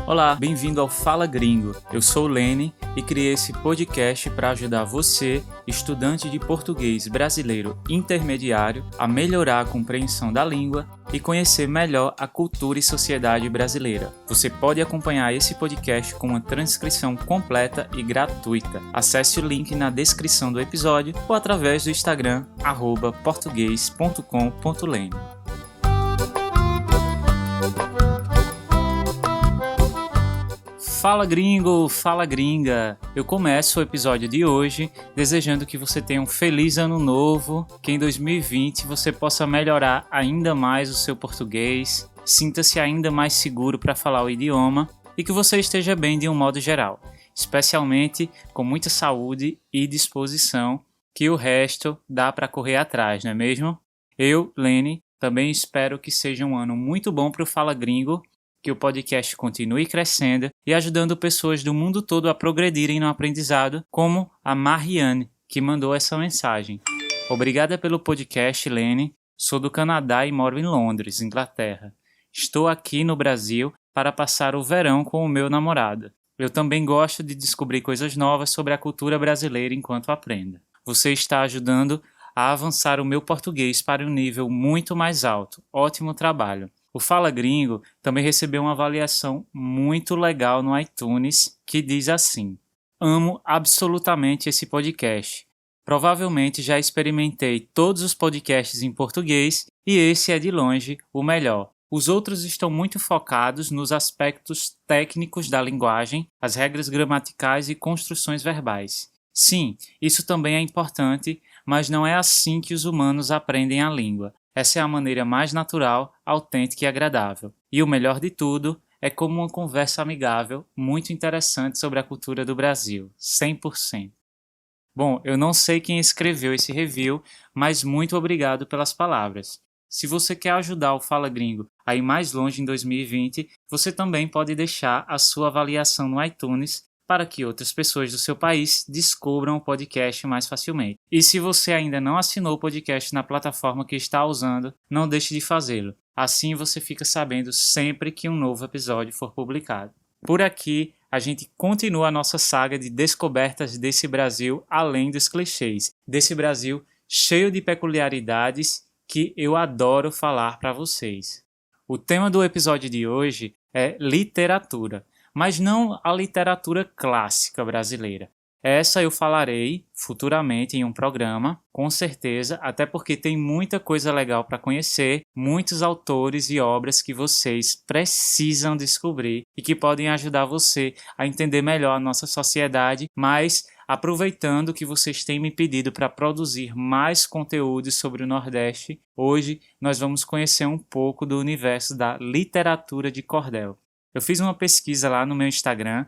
Olá, bem-vindo ao Fala Gringo. Eu sou o Lene e criei esse podcast para ajudar você, estudante de português brasileiro intermediário, a melhorar a compreensão da língua e conhecer melhor a cultura e sociedade brasileira. Você pode acompanhar esse podcast com uma transcrição completa e gratuita. Acesse o link na descrição do episódio ou através do Instagram @portugues.com.lene. Fala gringo, fala gringa! Eu começo o episódio de hoje desejando que você tenha um feliz ano novo, que em 2020 você possa melhorar ainda mais o seu português, sinta-se ainda mais seguro para falar o idioma e que você esteja bem de um modo geral, especialmente com muita saúde e disposição, que o resto dá para correr atrás, não é mesmo? Eu, Lene, também espero que seja um ano muito bom para o Fala Gringo, que o podcast continue crescendo e ajudando pessoas do mundo todo a progredirem no aprendizado, como a Marianne, que mandou essa mensagem. Obrigada pelo podcast, Lene. Sou do Canadá e moro em Londres, Inglaterra. Estou aqui no Brasil para passar o verão com o meu namorado. Eu também gosto de descobrir coisas novas sobre a cultura brasileira enquanto aprendo. Você está ajudando a avançar o meu português para um nível muito mais alto. Ótimo trabalho! O Fala Gringo também recebeu uma avaliação muito legal no iTunes que diz assim: amo absolutamente esse podcast. Provavelmente já experimentei todos os podcasts em português e esse é de longe o melhor. Os outros estão muito focados nos aspectos técnicos da linguagem, as regras gramaticais e construções verbais. Sim, isso também é importante, mas não é assim que os humanos aprendem a língua. Essa é a maneira mais natural, autêntica e agradável. E o melhor de tudo é como uma conversa amigável, muito interessante sobre a cultura do Brasil, 100%. Bom, eu não sei quem escreveu esse review, mas muito obrigado pelas palavras. Se você quer ajudar o Fala Gringo a ir mais longe em 2020, você também pode deixar a sua avaliação no iTunes para que outras pessoas do seu país descubram o podcast mais facilmente. E se você ainda não assinou o podcast na plataforma que está usando, não deixe de fazê-lo. Assim você fica sabendo sempre que um novo episódio for publicado. Por aqui, a gente continua a nossa saga de descobertas desse Brasil além dos clichês. Desse Brasil cheio de peculiaridades que eu adoro falar para vocês. O tema do episódio de hoje é literatura. Mas não a literatura clássica brasileira. Essa eu falarei futuramente em um programa, com certeza, até porque tem muita coisa legal para conhecer, muitos autores e obras que vocês precisam descobrir e que podem ajudar você a entender melhor a nossa sociedade, mas aproveitando que vocês têm me pedido para produzir mais conteúdos sobre o Nordeste, hoje nós vamos conhecer um pouco do universo da literatura de cordel. Eu fiz uma pesquisa lá no meu Instagram,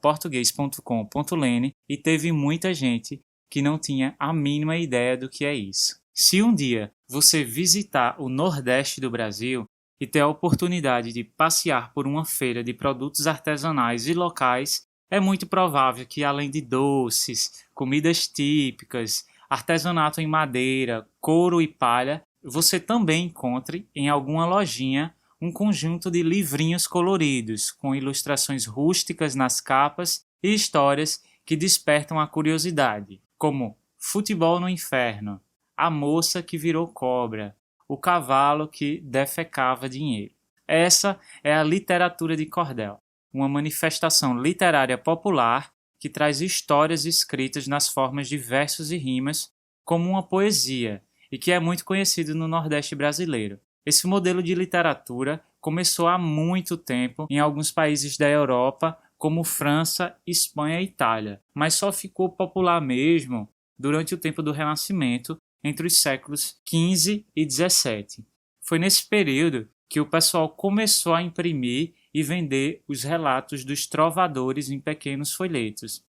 @portugues.com.lene, e teve muita gente que não tinha a mínima ideia do que é isso. Se um dia você visitar o Nordeste do Brasil e ter a oportunidade de passear por uma feira de produtos artesanais e locais, é muito provável que além de doces, comidas típicas, artesanato em madeira, couro e palha, você também encontre em alguma lojinha um conjunto de livrinhos coloridos, com ilustrações rústicas nas capas e histórias que despertam a curiosidade, como Futebol no Inferno, A Moça que Virou Cobra, O Cavalo que Defecava Dinheiro. Essa é a literatura de cordel, uma manifestação literária popular que traz histórias escritas nas formas de versos e rimas como uma poesia e que é muito conhecido no Nordeste brasileiro. Esse modelo de literatura começou há muito tempo em alguns países da Europa, como França, Espanha e Itália, mas só ficou popular mesmo durante o tempo do Renascimento, entre os séculos XV e XVII. Foi nesse período que o pessoal começou a imprimir e vender os relatos dos trovadores em pequenos folhetos.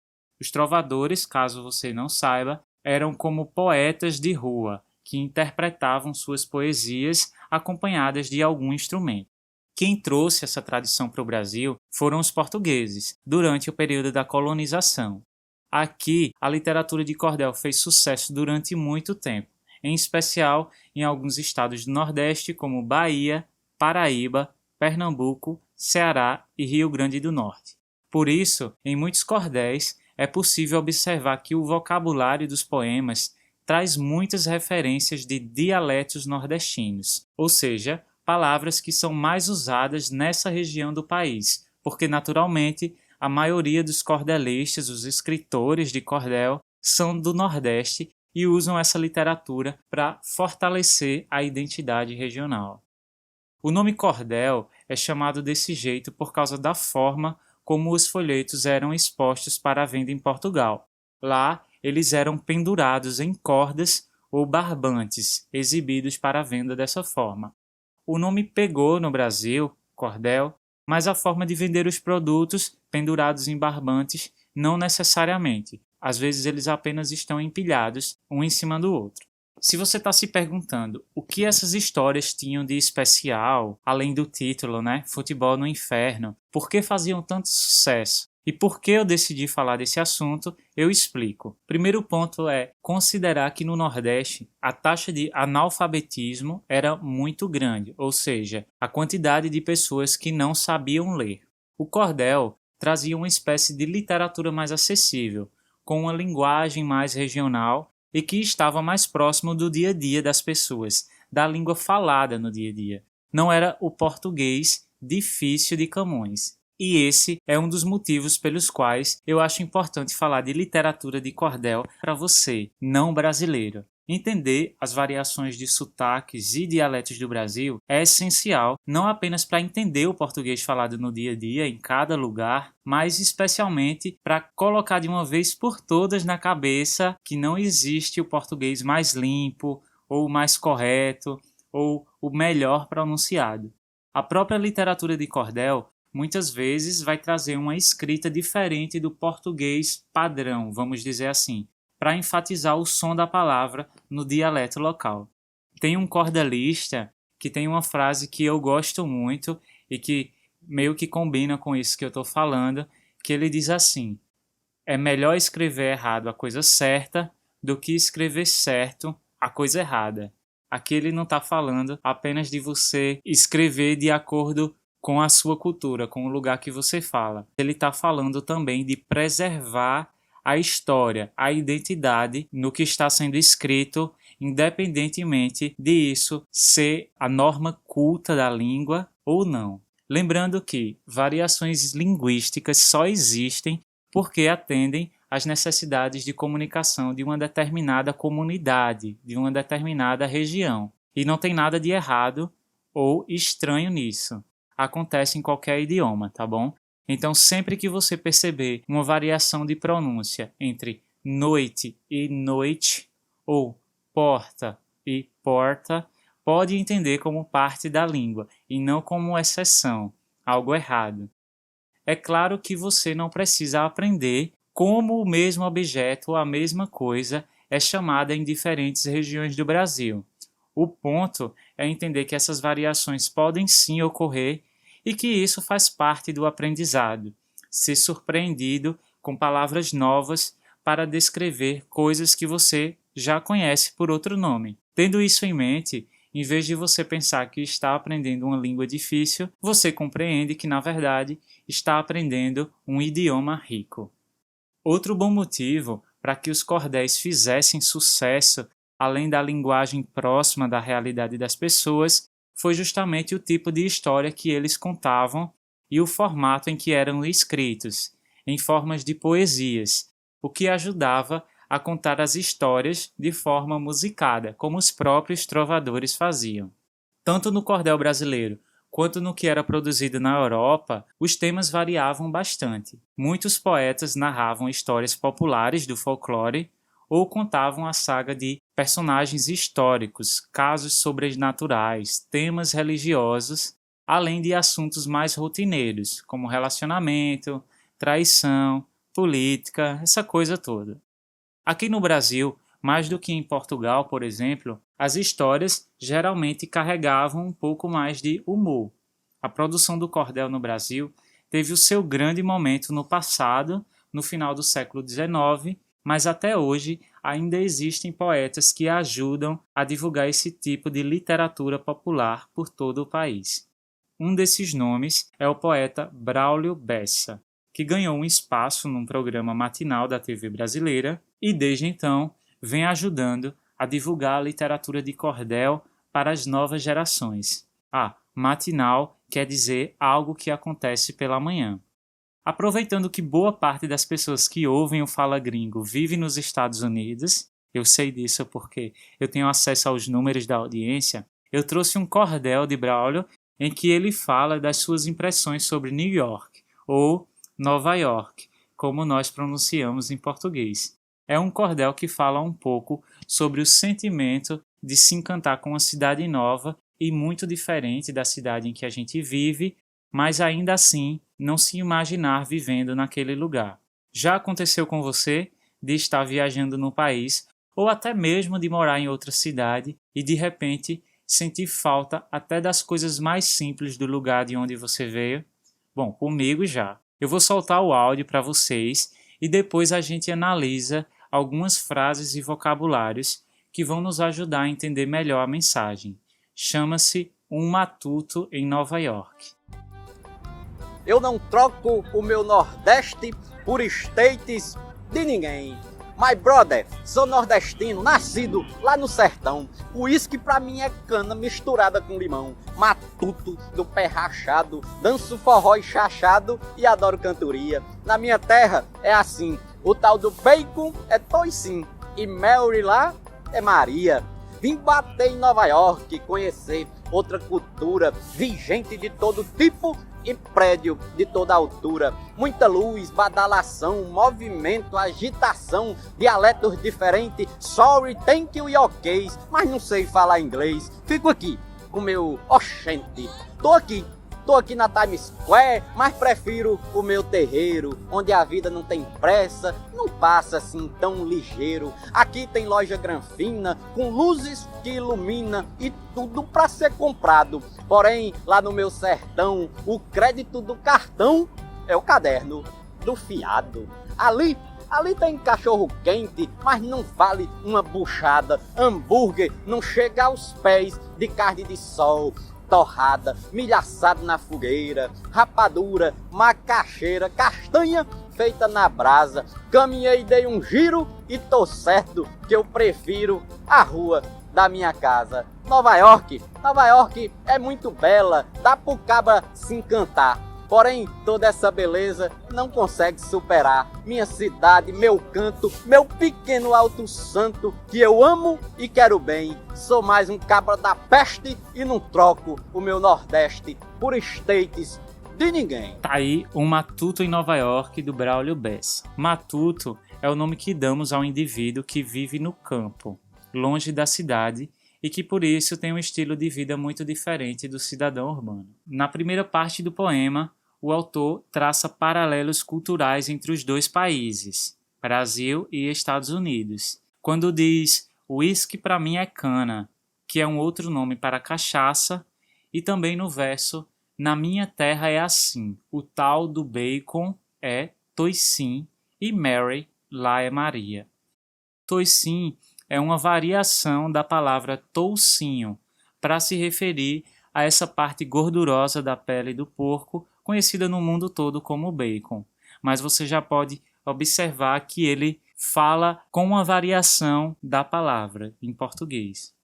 Os trovadores, caso você não saiba, eram como poetas de rua, que interpretavam suas poesias acompanhadas de algum instrumento. Quem trouxe essa tradição para o Brasil foram os portugueses, durante o período da colonização. Aqui, a literatura de cordel fez sucesso durante muito tempo. em especial em alguns estados do Nordeste como Bahia, Paraíba, Pernambuco, Ceará e Rio Grande do Norte. Por isso, em muitos cordéis, é possível observar que o vocabulário dos poemas traz muitas referências de dialetos nordestinos, ou seja, palavras que são mais usadas nessa região do país, porque naturalmente a maioria dos cordelistas, os escritores de cordel, são do Nordeste e usam essa literatura para fortalecer a identidade regional. O nome cordel é chamado desse jeito por causa da forma como os folhetos eram expostos para a venda em Portugal. Lá, eles eram pendurados em cordas ou barbantes, exibidos para a venda dessa forma. O nome pegou no Brasil, cordel, mas a forma de vender os produtos pendurados em barbantes não necessariamente. Às vezes eles apenas estão empilhados, um em cima do outro. Se você está se perguntando o que essas histórias tinham de especial, além do título, Futebol no Inferno, por que faziam tanto sucesso? E por que eu decidi falar desse assunto, eu explico. Primeiro ponto é considerar que no Nordeste a taxa de analfabetismo era muito grande, ou seja, a quantidade de pessoas que não sabiam ler. O cordel trazia uma espécie de literatura mais acessível, com uma linguagem mais regional e que estava mais próximo do dia a dia das pessoas, da língua falada no dia a dia. Não era o português difícil de Camões. E esse é um dos motivos pelos quais eu acho importante falar de literatura de cordel para você, não brasileiro. Entender as variações de sotaques e dialetos do Brasil é essencial não apenas para entender o português falado no dia a dia, em cada lugar, mas especialmente para colocar de uma vez por todas na cabeça que não existe o português mais limpo, ou mais correto, ou o melhor pronunciado. A própria literatura de cordel muitas vezes vai trazer uma escrita diferente do português padrão, vamos dizer assim, para enfatizar o som da palavra no dialeto local. Tem um cordelista que tem uma frase que eu gosto muito e que meio que combina com isso que eu estou falando, que ele diz assim: é melhor escrever errado a coisa certa do que escrever certo a coisa errada. Aqui ele não está falando apenas de você escrever de acordo com a sua cultura, com o lugar que você fala. Ele está falando também de preservar a história, a identidade no que está sendo escrito, independentemente de isso ser a norma culta da língua ou não. Lembrando que variações linguísticas só existem porque atendem às necessidades de comunicação de uma determinada comunidade, de uma determinada região. E não tem nada de errado ou estranho nisso. Acontece em qualquer idioma, tá bom? Então, sempre que você perceber uma variação de pronúncia entre noite e noite, ou porta e porta, pode entender como parte da língua e não como exceção, algo errado. É claro que você não precisa aprender como o mesmo objeto ou a mesma coisa é chamada em diferentes regiões do Brasil. O ponto é entender que essas variações podem sim ocorrer e que isso faz parte do aprendizado, ser surpreendido com palavras novas para descrever coisas que você já conhece por outro nome. Tendo isso em mente, em vez de você pensar que está aprendendo uma língua difícil, você compreende que, na verdade, está aprendendo um idioma rico. Outro bom motivo para que os cordéis fizessem sucesso, além da linguagem próxima da realidade das pessoas, foi justamente o tipo de história que eles contavam e o formato em que eram escritos, em formas de poesias, o que ajudava a contar as histórias de forma musicada, como os próprios trovadores faziam. Tanto no cordel brasileiro quanto no que era produzido na Europa, os temas variavam bastante. Muitos poetas narravam histórias populares do folclore ou contavam a saga de personagens históricos, casos sobrenaturais, temas religiosos, além de assuntos mais rotineiros, como relacionamento, traição, política, essa coisa toda. Aqui no Brasil, mais do que em Portugal, por exemplo, as histórias geralmente carregavam um pouco mais de humor. A produção do cordel no Brasil teve o seu grande momento no passado, no final do século XIX, mas até hoje ainda existem poetas que ajudam a divulgar esse tipo de literatura popular por todo o país. Um desses nomes é o poeta Braulio Bessa, que ganhou um espaço num programa matinal da TV brasileira e, desde então, vem ajudando a divulgar a literatura de cordel para as novas gerações. Matinal quer dizer algo que acontece pela manhã. Aproveitando que boa parte das pessoas que ouvem o Fala Gringo vive nos Estados Unidos, eu sei disso porque eu tenho acesso aos números da audiência, eu trouxe um cordel de Braulio em que ele fala das suas impressões sobre New York, ou Nova York, como nós pronunciamos em português. É um cordel que fala um pouco sobre o sentimento de se encantar com uma cidade nova e muito diferente da cidade em que a gente vive, mas ainda assim não se imaginar vivendo naquele lugar. Já aconteceu com você de estar viajando no país ou até mesmo de morar em outra cidade e de repente sentir falta até das coisas mais simples do lugar de onde você veio? Bom, comigo já. Eu vou soltar o áudio para vocês e depois a gente analisa algumas frases e vocabulários que vão nos ajudar a entender melhor a mensagem. Chama-se Um Matuto em Nova York. Eu não troco o meu Nordeste por estates de ninguém. My brother, sou nordestino, nascido lá no sertão. O uísque pra mim é cana misturada com limão. Matuto do pé rachado, danço forró e chachado e adoro cantoria. Na minha terra é assim, o tal do bacon é toicinho e Mary lá é Maria. Vim bater em Nova York, conhecer outra cultura, vi gente de todo tipo e prédio de toda altura. Muita luz, badalação, movimento, agitação, dialetos diferentes, sorry, thank you e ok, mas não sei falar inglês. Fico aqui com meu oxente. Tô aqui na Times Square, mas prefiro o meu terreiro, onde a vida não tem pressa, não passa assim tão ligeiro. Aqui tem loja granfina, com luzes que ilumina e tudo pra ser comprado. Porém, lá no meu sertão, o crédito do cartão é o caderno do fiado. Ali tem cachorro quente, mas não vale uma buchada. Hambúrguer não chega aos pés de carne de sol. Torrada, milho assado na fogueira, rapadura, macaxeira, castanha feita na brasa. Caminhei, dei um giro e tô certo que eu prefiro a rua da minha casa. Nova York é muito bela, dá pro cabra se encantar. Porém, toda essa beleza não consegue superar minha cidade, meu canto, meu pequeno alto santo, que eu amo e quero bem. Sou mais um cabra da peste e não troco o meu Nordeste por estates de ninguém. Tá aí um Matuto em Nova York, do Braulio Bessa. Matuto é o nome que damos ao indivíduo que vive no campo, longe da cidade, e que por isso tem um estilo de vida muito diferente do cidadão urbano. Na primeira parte do poema, o autor traça paralelos culturais entre os dois países, Brasil e Estados Unidos, quando diz "uísque pra mim é cana", que é um outro nome para cachaça, e também no verso "na minha terra é assim, o tal do bacon é toicinho e Mary lá é Maria". Toicinho é uma variação da palavra toucinho, para se referir a essa parte gordurosa da pele do porco, conhecida no mundo todo como bacon. Mas você já pode observar que ele fala com uma variação da palavra em português.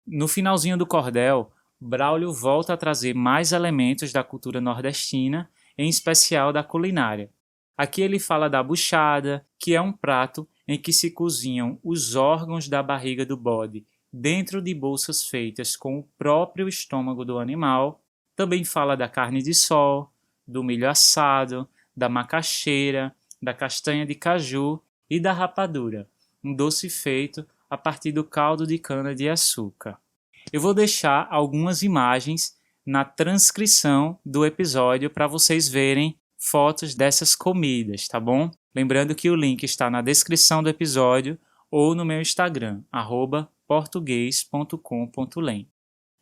No finalzinho do cordel, Braulio volta a trazer mais elementos da cultura nordestina, em especial da culinária. Aqui ele fala da buchada, que é um prato em que se cozinham os órgãos da barriga do bode dentro de bolsas feitas com o próprio estômago do animal. Também fala da carne de sol, do milho assado, da macaxeira, da castanha de caju e da rapadura, um doce feito a partir do caldo de cana-de-açúcar. Eu vou deixar algumas imagens na transcrição do episódio para vocês verem fotos dessas comidas, tá bom? Lembrando que o link está na descrição do episódio ou no meu Instagram, @portugues.com.lem.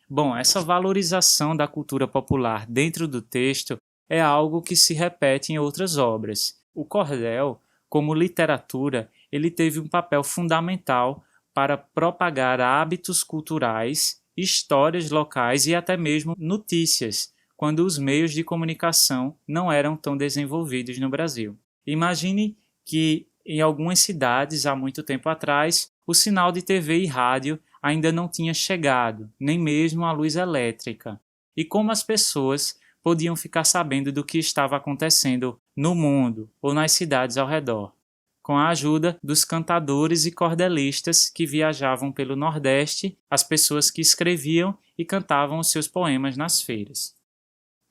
Bom, essa valorização da cultura popular dentro do texto é algo que se repete em outras obras. O cordel, como literatura, ele teve um papel fundamental para propagar hábitos culturais, histórias locais e até mesmo notícias, quando os meios de comunicação não eram tão desenvolvidos no Brasil. Imagine que em algumas cidades, há muito tempo atrás, o sinal de TV e rádio ainda não tinha chegado, nem mesmo a luz elétrica. E como as pessoas podiam ficar sabendo do que estava acontecendo no mundo ou nas cidades ao redor? Com a ajuda dos cantadores e cordelistas que viajavam pelo Nordeste, as pessoas que escreviam e cantavam os seus poemas nas feiras.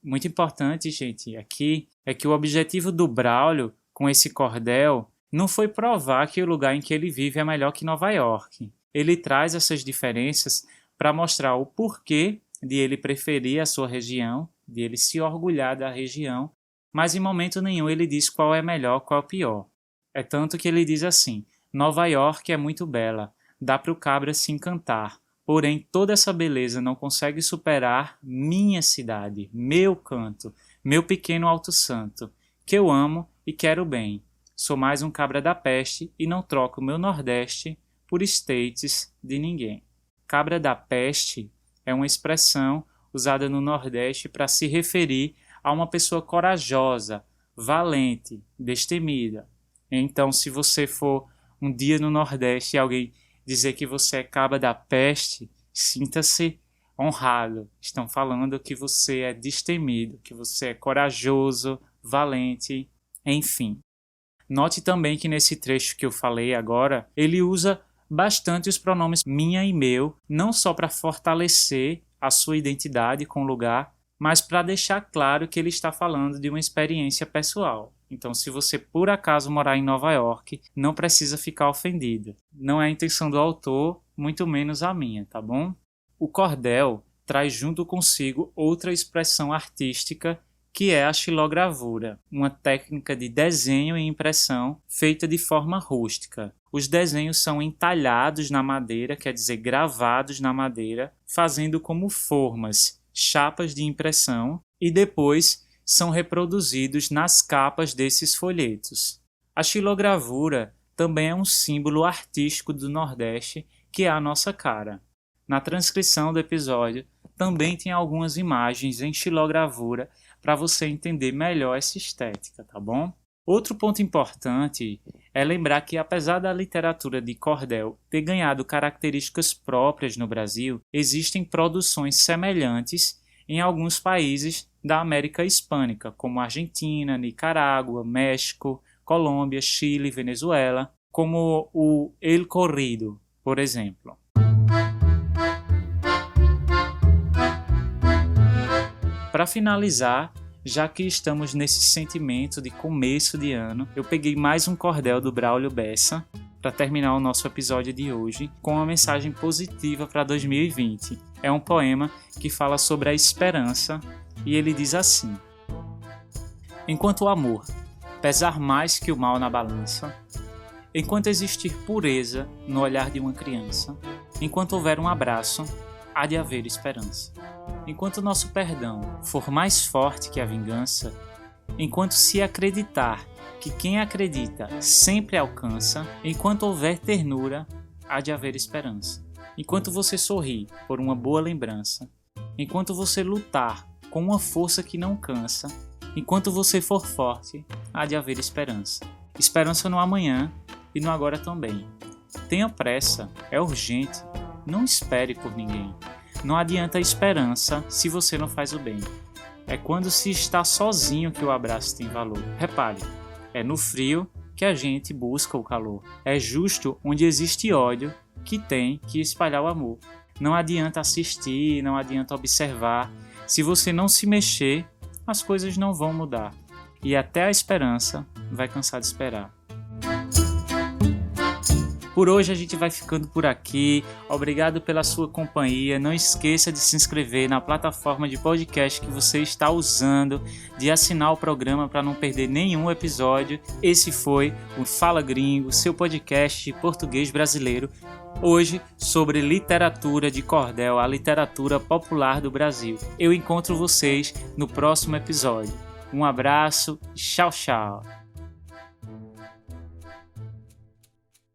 Muito importante, gente, aqui é que o objetivo do Braulio com esse cordel não foi provar que o lugar em que ele vive é melhor que Nova York. Ele traz essas diferenças para mostrar o porquê de ele preferir a sua região, de ele se orgulhar da região, mas em momento nenhum ele diz qual é melhor, qual é pior. É tanto que ele diz assim: Nova York é muito bela, dá para o cabra se encantar, porém toda essa beleza não consegue superar minha cidade, meu canto, meu pequeno Alto Santo, que eu amo e quero bem. Sou mais um cabra da peste e não troco meu Nordeste por estates de ninguém. Cabra da peste é uma expressão usada no Nordeste para se referir a uma pessoa corajosa, valente, destemida. Então, se você for um dia no Nordeste e alguém dizer que você é cabra da peste, sinta-se honrado. Estão falando que você é destemido, que você é corajoso, valente, enfim. Note também que nesse trecho que eu falei agora, ele usa bastante os pronomes minha e meu, não só para fortalecer a sua identidade com o lugar, mas para deixar claro que ele está falando de uma experiência pessoal. Então, se você por acaso morar em Nova York, não precisa ficar ofendido. Não é a intenção do autor, muito menos a minha, tá bom? O cordel traz junto consigo outra expressão artística, que é a xilogravura, uma técnica de desenho e impressão feita de forma rústica. Os desenhos são entalhados na madeira, quer dizer, gravados na madeira, fazendo como formas, chapas de impressão, e depois são reproduzidos nas capas desses folhetos. A xilogravura também é um símbolo artístico do Nordeste, que é a nossa cara. Na transcrição do episódio, também tem algumas imagens em xilogravura para você entender melhor essa estética, tá bom? Outro ponto importante é lembrar que, apesar da literatura de cordel ter ganhado características próprias no Brasil, existem produções semelhantes em alguns países da América Hispânica, como Argentina, Nicarágua, México, Colômbia, Chile, Venezuela, como o El Corrido, por exemplo. Para finalizar, já que estamos nesse sentimento de começo de ano, eu peguei mais um cordel do Braulio Bessa para terminar o nosso episódio de hoje com uma mensagem positiva para 2020. É um poema que fala sobre a esperança e ele diz assim: enquanto o amor pesar mais que o mal na balança, enquanto existir pureza no olhar de uma criança, enquanto houver um abraço, há de haver esperança. Enquanto o nosso perdão for mais forte que a vingança, enquanto se acreditar que quem acredita sempre alcança, enquanto houver ternura, há de haver esperança. Enquanto você sorrir por uma boa lembrança, enquanto você lutar com uma força que não cansa, enquanto você for forte, há de haver esperança. Esperança no amanhã e no agora também. Tenha pressa, é urgente, não espere por ninguém. Não adianta a esperança se você não faz o bem. É quando se está sozinho que o abraço tem valor. Repare, é no frio que a gente busca o calor. É justo onde existe ódio que tem que espalhar o amor. Não adianta assistir, não adianta observar. Se você não se mexer, as coisas não vão mudar. E até a esperança vai cansar de esperar. Por hoje a gente vai ficando por aqui. Obrigado pela sua companhia. Não esqueça de se inscrever na plataforma de podcast que você está usando, de assinar o programa para não perder nenhum episódio. Esse foi o Fala Gringo, seu podcast de português brasileiro. Hoje sobre literatura de cordel, a literatura popular do Brasil. Eu encontro vocês no próximo episódio. Um abraço e tchau, tchau.